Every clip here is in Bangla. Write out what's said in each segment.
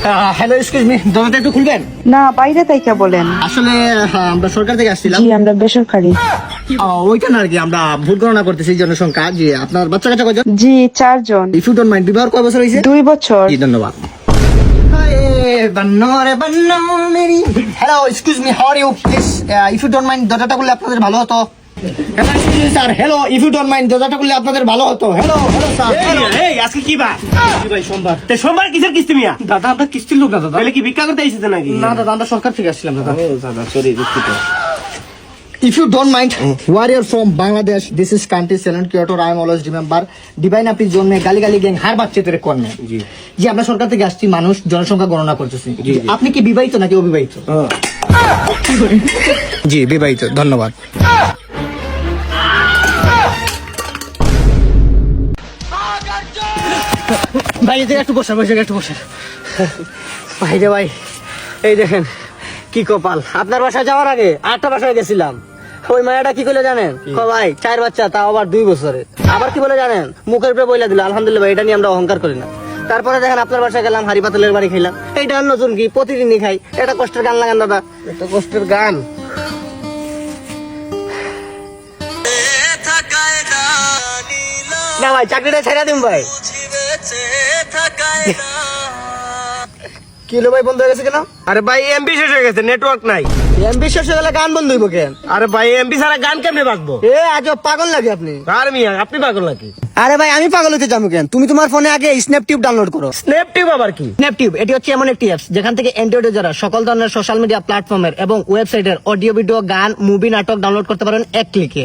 হ্যালো, এক্সকিউজ মি, দরজাটা একটু খুলবেন? না, বাইরে তাইকা বলেন। আসলে আমরা সরকার থেকে আসছিলাম। জি, আমরা বেসরকারি। ওইখানে আর কি আমরা ভোট গণনা করতেছি জনসংখ্যা। জি, আপনার বাচ্চা কাচ্চা কয়জন? জি, 4 জন। ইফ ইউ ডোন্ট মাইন্ড, বিবাহ কয় বছর হয়েছে? 2 বছর। জি, ধন্যবাদ। Hello, excuse me, how are you? Please if you don't mind দরজাটা খুললে আপনাদের ভালো হতো। Sir, hello, if you don't mind দরজাটা খুললে আপনাদের ভালো হতো। Hello hello sir. এই আজকে কি বার? ভাই সোমবার। তে সোমবার কিসের কিস্তি মিয়া? দাদা, আমরা কিস্তির লোক না দাদা। তাহলে কি ভিক্ষা করতে আইছিস নাকি? না দাদা, আমরা সরকার থেকে আসছিলাম দাদা। দাদা সরি, দুঃখিত। If you don't mind, where you're from Bangladesh, this is country Salon Kyoto, I am always remember. Divine আপনি জন্মে গালি গালি গ্যাং হার বাচ্চা তেরে কর্মে। জি। জি, আমরা সরকার থেকে আসছি, মানুষ জনসংখ্যা গণনা করতেছি। জি। আপনি কি বিবাহিত নাকি অবিবাহিত? জি, বিবাহিত। ধন্যবাদ। ভাই এদিকে একটু বসে, একটু বসে। ভাই রে ভাই, এই দেখেন কি কপাল। আপনার বাসায় যাওয়ার আগে আরেকটা বাসায় গেছিলাম। ওই মায়াটা কি করলে জানেন? ভাই 4 বাচ্চা, তাও আবার 2 বছরে। আবার কি বলে জানেন? মুখের উপরে বইলা দিল আলহামদুলিল্লাহ ভাই, এটা নিয়ে আমরা অহংকার করি না। তারপরে দেখেন আপনার বাসায় গেলাম, হাড়ি পাতলের বাড়ি খাইলাম। এইটা আর নতুন কি, প্রতিদিনই খাই। এটা কষ্টের গান লাগান দাদা। এটা কষ্টের গান। না ভাই, চাকরিটা ছেড়ে দিন ভাই। কিলো ভাই বন্ধ হয়ে গেছে কেন? আরে ভাই এমবি শেষ হয়ে গেছে, নেটওয়ার্ক নাই। এমবি শেষ হয়ে গেলে গান বন্ধ হইব কেন? আরে ভাই এমবি ছাড়া গান কেমনে বাজবো? এ আজব পাগল লাগে আপনি। আর মিয়া আপনি পাগল নাকি? আরে ভাই, আমি পাগল হতে যাবো কেন? তুমি তোমার ফোনে আগে স্ন্যাপটিউব ডাউনলোড করো। স্ন্যাপটিউব আবার কি? স্ন্যাপটিউব এটি হচ্ছে এমন একটি অ্যাপস যেখান থেকে অ্যান্ড্রয়েড যারা সকল ধরনের সোশ্যাল মিডিয়া প্ল্যাটফর্মের এবং ওয়েবসাইটের অডিও, ভিডিও, গান, মুভি, নাটক ডাউনলোড করতে পারেন এক ক্লিকে।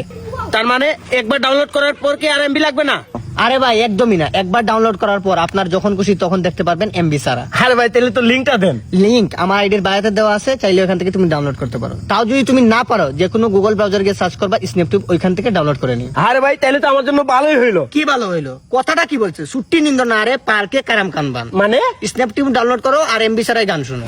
তার মানে একবার ডাউনলোড করার পর কি আর এমবি লাগবে না? আরে ভাই একদমই না, একবার ডাউনলোড করার পর আপনার যখন খুশি তখন দেখতে পারবেন এমবি ছাড়া। আরে ভাই তাহলে তো লিংকটা দেন। লিংক আমার আইডির বায়োতে দেওয়া আছে, চাইলে ওখান থেকে তুমি ডাউনলোড করতে পারো। তাও যদি তুমি না পারো, যে কোনো গুগল ব্রাউজার গিয়ে সার্চ করবা স্ন্যাপটিউব, ওইখান থেকে ডাউনলোড করে নিও। আরে ভাই তাহলে তো আমার জন্য ভালোই হইলো। কি ভালো হইলো? কথাটা কি বলছে? ছুট্টি নিন্দ না রে, পার্কে কারাম কানবান। মানে স্ন্যাপটিউব ডাউনলোড করো আর এমবি ছাড়াই গান শুনো।